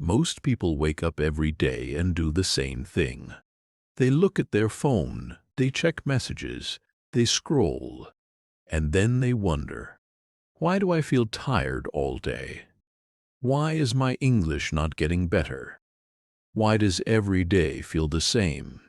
Most people wake up every day and do the same thing. They look at their phone, they check messages, they scroll, and then they wonder, why do I feel tired all day? Why is my English not getting better? Why does every day feel the same?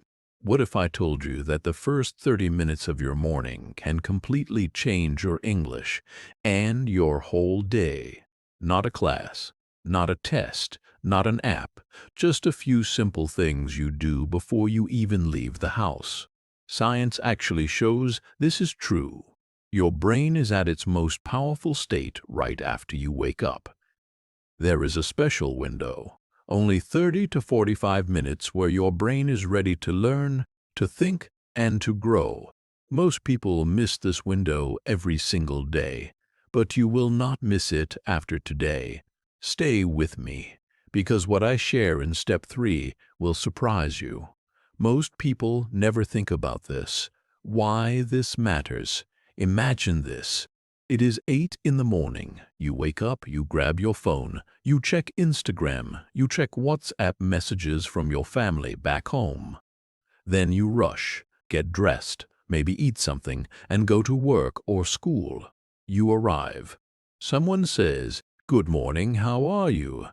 What if I told you that the first 30 minutes of your morning can completely change your English and your whole day? Not a class, not a test, not an app, just a few simple things you do before you even leave the house. Science actually shows this is true. Your brain is at its most powerful state right after you wake up. There is a special window, only 30 to 45 minutes, where your brain is ready to learn, to think, and to grow. Most people miss this window every single day, but you will not miss it after today. Stay with me, because what I share in step 3 will surprise you. Most people never think about this. Why this matters. Imagine this. It is 8 in the morning. You wake up, you grab your phone, you check Instagram, you check WhatsApp messages from your family back home. Then you rush, get dressed, maybe eat something, and go to work or school. You arrive. Someone says, "Good morning, how are you?"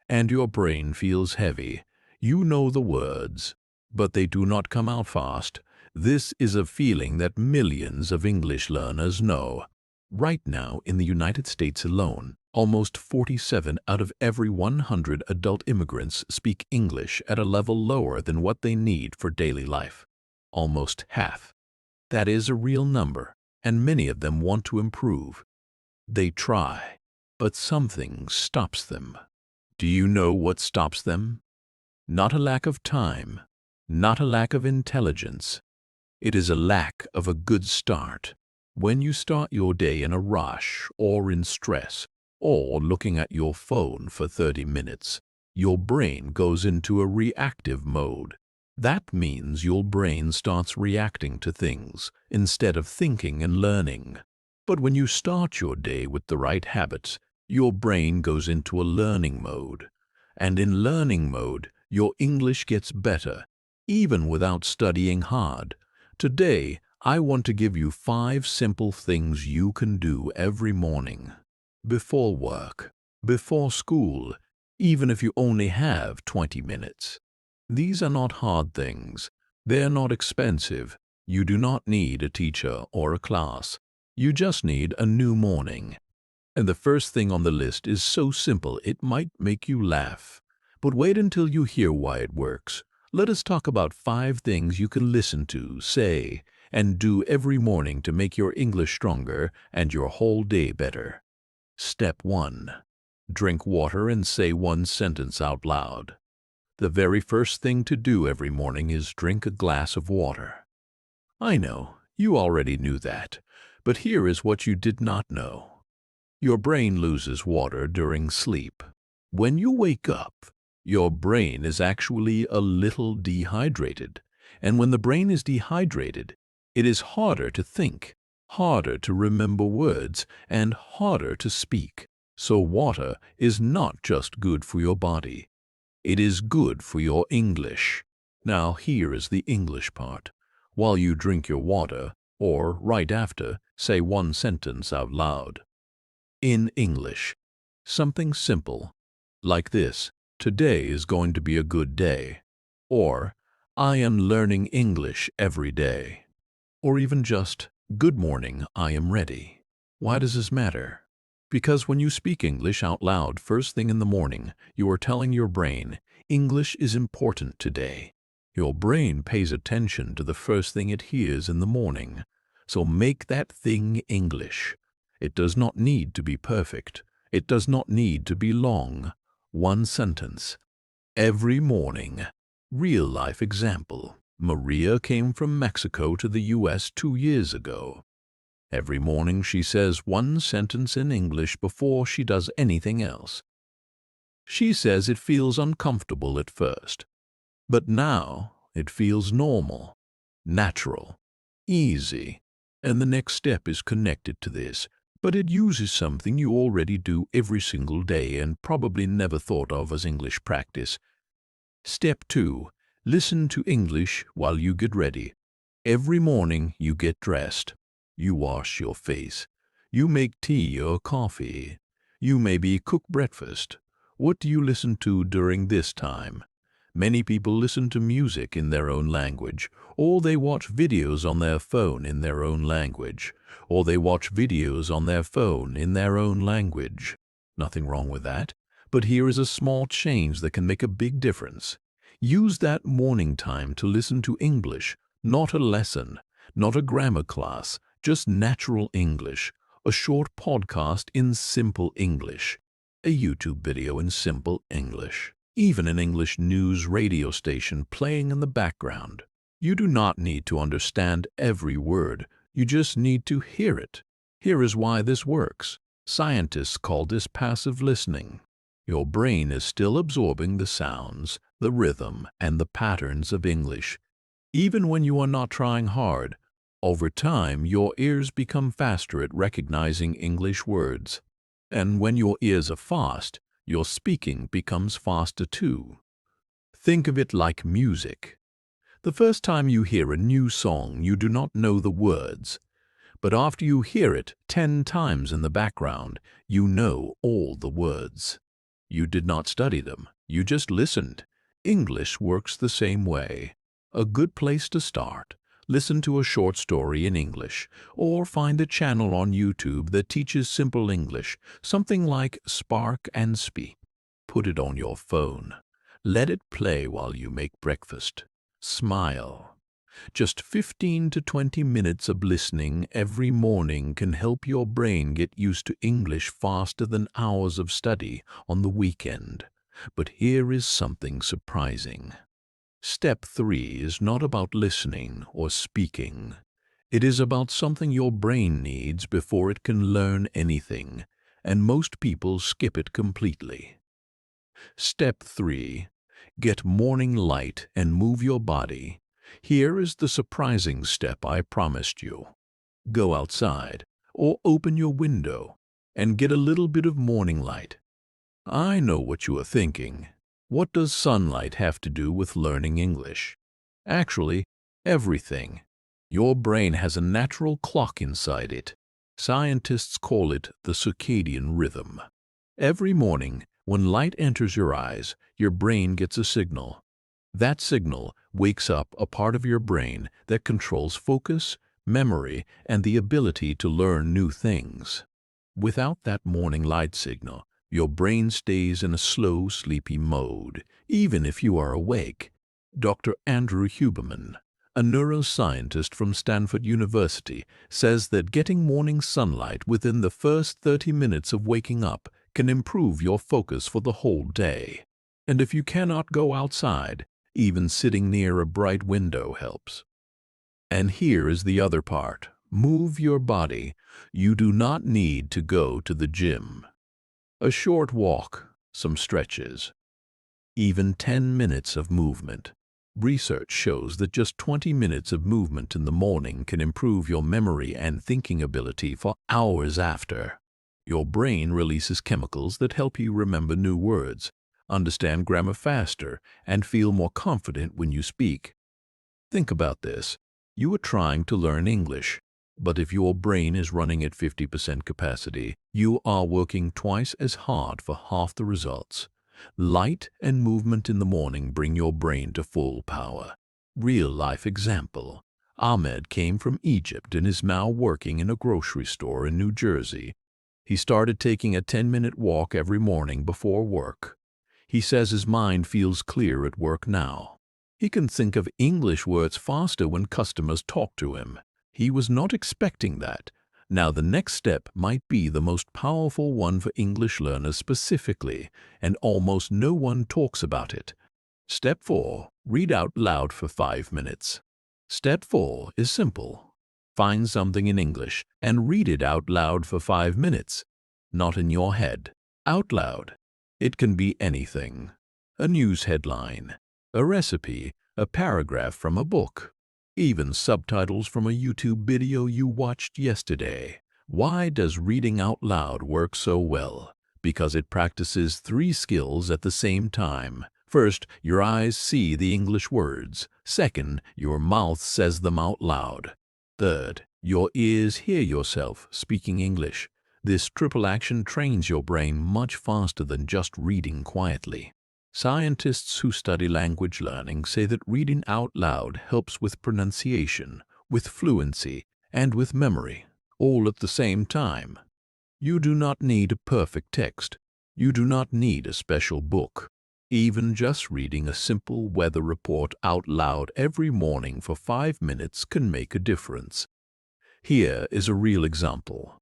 And your brain feels heavy. You know the words, but they do not come out fast. This is a feeling that millions of English learners know. Right now, in the United States alone, almost 47 out of every 100 adult immigrants speak English at a level lower than what they need for daily life. Almost half. That is a real number, and many of them want to improve. They try, but something stops them. Do you know what stops them? Not a lack of time, not a lack of intelligence. It is a lack of a good start. When you start your day in a rush or in stress or looking at your phone for 30 minutes, your brain goes into a reactive mode. That means your brain starts reacting to things instead of thinking and learning. But when you start your day with the right habits, your brain goes into a learning mode. And in learning mode, your English gets better, even without studying hard. Today, I want to give you 5 simple things you can do every morning. Before work, before school, even if you only have 20 minutes. These are not hard things. They're not expensive. You do not need a teacher or a class. You just need a new morning. And the first thing on the list is so simple it might make you laugh. But wait until you hear why it works. Let us talk about 5 things you can listen to, say, and do every morning to make your English stronger and your whole day better. Step 1. Drink water and say one sentence out loud. The very first thing to do every morning is drink a glass of water. I know, you already knew that, but here is what you did not know. Your brain loses water during sleep. When you wake up, your brain is actually a little dehydrated, and when the brain is dehydrated, it is harder to think, harder to remember words, and harder to speak. So water is not just good for your body. It is good for your English. Now here is the English part. While you drink your water, or right after, say one sentence out loud. In English, something simple, like this: "Today is going to be a good day," or "I am learning English every day." Or even just, "Good morning, I am ready." Why does this matter? Because when you speak English out loud first thing in the morning, you are telling your brain, English is important today. Your brain pays attention to the first thing it hears in the morning. So make that thing English. It does not need to be perfect. It does not need to be long. One sentence. Every morning. Real life example. Maria came from Mexico to the US 2 years ago. Every morning she says one sentence in English before she does anything else. She says it feels uncomfortable at first, but now it feels normal, natural, easy, and the next step is connected to this. but it uses something you already do every single day and probably never thought of as English practice. Step 2. Listen to English while you get ready. Every morning you get dressed. You wash your face. You make tea or coffee. You maybe cook breakfast. What do you listen to during this time? Many people listen to music in their own language, or they watch videos on their phone in their own language, or they watch videos on their phone in their own language. Nothing wrong with that, but here is a small change that can make a big difference. Use that morning time to listen to English, not a lesson, not a grammar class, just natural English, a short podcast in simple English, a YouTube video in simple English, even an English news radio station playing in the background. You do not need to understand every word, you just need to hear it. Here is why this works. Scientists call this passive listening. Your brain is still absorbing the sounds, the rhythm, and the patterns of English. Even when you are not trying hard, over time your ears become faster at recognizing English words. And when your ears are fast, your speaking becomes faster too. Think of it like music. The first time you hear a new song, you do not know the words. But after you hear it 10 times in the background, you know all the words. You did not study them, you just listened. English works the same way. A good place to start. Listen to a short story in English, or find a channel on YouTube that teaches simple English, something like Spark and Speak. Put it on your phone. Let it play while you make breakfast. Smile. Just 15 to 20 minutes of listening every morning can help your brain get used to English faster than hours of study on the weekend. But here is something surprising. Step 3 is not about listening or speaking. It is about something your brain needs before it can learn anything, and most people skip it completely. Step 3. Get morning light and move your body. Here is the surprising step I promised you. Go outside or open your window and get a little bit of morning light. I know what you are thinking. What does sunlight have to do with learning English? Actually, everything. Your brain has a natural clock inside it. Scientists call it the circadian rhythm. Every morning, when light enters your eyes, your brain gets a signal. That signal wakes up a part of your brain that controls focus, memory, and the ability to learn new things. Without that morning light signal, your brain stays in a slow, sleepy mode, even if you are awake. Dr. Andrew Huberman, a neuroscientist from Stanford University, says that getting morning sunlight within the first 30 minutes of waking up can improve your focus for the whole day. And if you cannot go outside, even sitting near a bright window helps. And here is the other part. Move your body. You do not need to go to the gym. A short walk, some stretches, even 10 minutes of movement. Research shows that just 20 minutes of movement in the morning can improve your memory and thinking ability for hours after. Your brain releases chemicals that help you remember new words, understand grammar faster, and feel more confident when you speak. Think about this. You are trying to learn English, but if your brain is running at 50% capacity, you are working twice as hard for half the results. Light and movement in the morning bring your brain to full power. Real-life example. Ahmed came from Egypt and is now working in a grocery store in New Jersey. He started taking a 10-minute walk every morning before work. He says his mind feels clear at work now. He can think of English words faster when customers talk to him. He was not expecting that. Now the next step might be the most powerful one for English learners specifically, and almost no one talks about it. Step 4. Read out loud for 5 minutes. Step 4 is simple. Find something in English and read it out loud for 5 minutes. Not in your head. Out loud. It can be anything. A news headline, a recipe, a paragraph from a book, even subtitles from a YouTube video you watched yesterday. Why does reading out loud work so well? Because it practices three skills at the same time. First, your eyes see the English words. Second, your mouth says them out loud. Third, your ears hear yourself speaking English. This triple action trains your brain much faster than just reading quietly. Scientists who study language learning say that reading out loud helps with pronunciation, with fluency, and with memory, all at the same time. You do not need a perfect text. You do not need a special book. Even just reading a simple weather report out loud every morning for 5 minutes can make a difference. Here is a real example.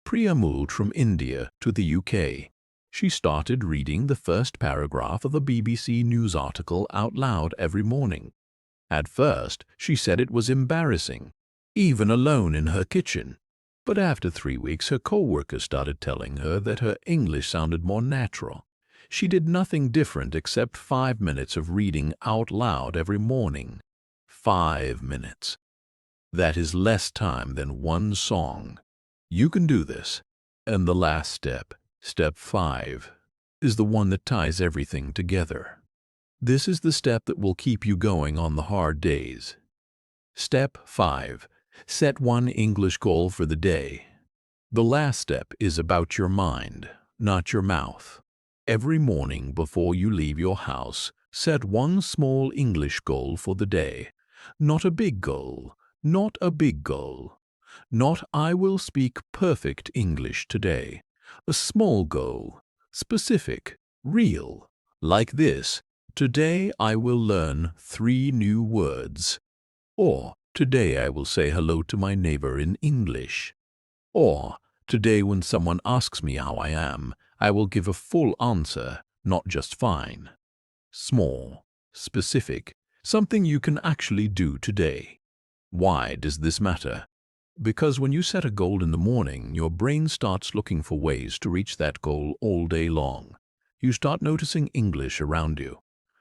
Priya moved from India to the UK. She started reading the first paragraph of a BBC News article out loud every morning. At first, she said it was embarrassing, even alone in her kitchen. But after 3 weeks, her co-workers started telling her that her English sounded more natural. She did nothing different except 5 minutes of reading out loud every morning. 5 minutes. That is less time than one song. You can do this. And the last step, step 5, is the one that ties everything together. This is the step that will keep you going on the hard days. Step 5. Set one English goal for the day. The last step is about your mind, not your mouth. Every morning before you leave your house, set one small English goal for the day. Not a big goal, not a big goal. Not I will speak perfect English today. A small goal, specific, real, like this. Today I will learn 3 new words. Or today I will say hello to my neighbor in English. Or today when someone asks me how I am, I will give a full answer, not just fine. Small, specific, something you can actually do today. Why does this matter? Because when you set a goal in the morning, your brain starts looking for ways to reach that goal all day long. You start noticing English around you.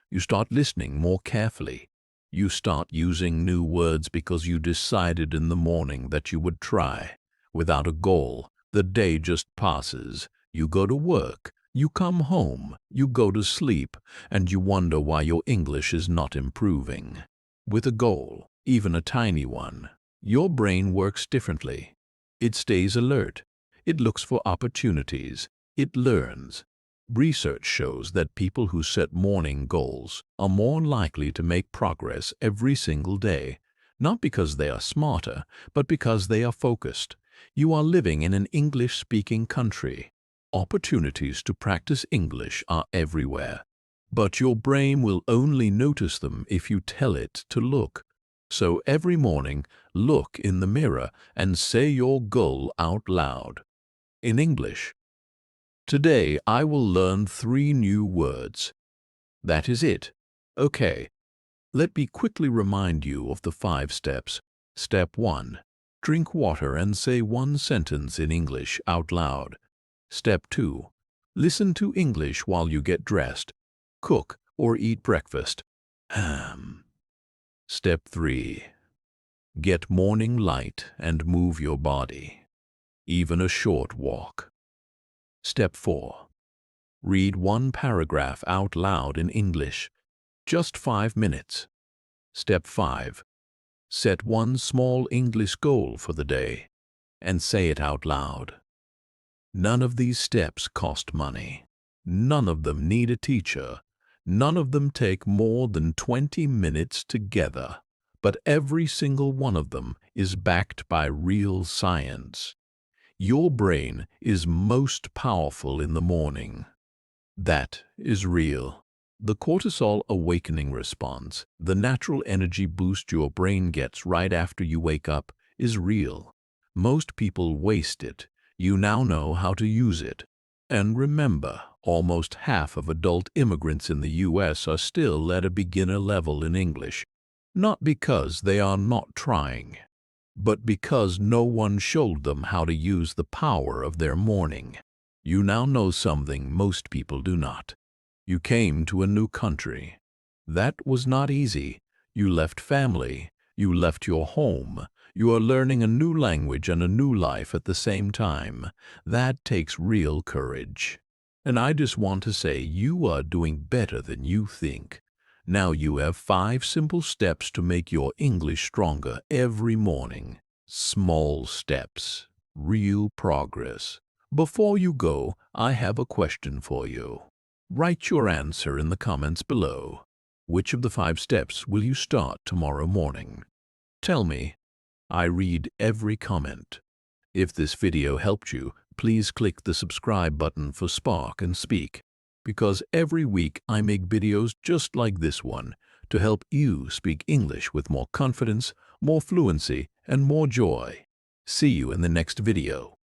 You start listening more carefully. You start using new words because you decided in the morning that you would try. Without a goal, the day just passes. You go to work, you come home, you go to sleep, and you wonder why your English is not improving. With a goal, even a tiny one, your brain works differently. It stays alert. It looks for opportunities. It learns. Research shows that people who set morning goals are more likely to make progress every single day, not because they are smarter, but because they are focused. You are living in an English-speaking country. Opportunities to practice English are everywhere, but your brain will only notice them if you tell it to look. So every morning, look in the mirror and say your goal out loud. In English, today I will learn 3 new words. That is it. Okay, let me quickly remind you of the 5 steps. Step 1. Drink water and say one sentence in English out loud. Step 2. Listen to English while you get dressed, cook, or eat breakfast. Step 3. Get morning light and move your body, even a short walk. Step 4. Read one paragraph out loud in English, just 5 minutes. Step 5. Set one small English goal for the day and say it out loud. None of these steps cost money. None of them need a teacher. None of them take more than 20 minutes together. But every single one of them is backed by real science. Your brain is most powerful in the morning. That is real. The cortisol awakening response, the natural energy boost your brain gets right after you wake up, is real. Most people waste it. You now know how to use it. And remember, almost half of adult immigrants in the US are still at a beginner level in English. Not because they are not trying, but because no one showed them how to use the power of their morning. You now know something most people do not. You came to a new country. That was not easy. You left family. You left your home. You are learning a new language and a new life at the same time. That takes real courage. And I just want to say you are doing better than you think. Now you have 5 simple steps to make your English stronger every morning. Small steps, real progress. Before you go, I have a question for you. Write your answer in the comments below. Which of the 5 steps will you start tomorrow morning? Tell me. I read every comment. If this video helped you, please click the subscribe button for Spark and Speak, because every week I make videos just like this one to help you speak English with more confidence, more fluency, and more joy. See you in the next video.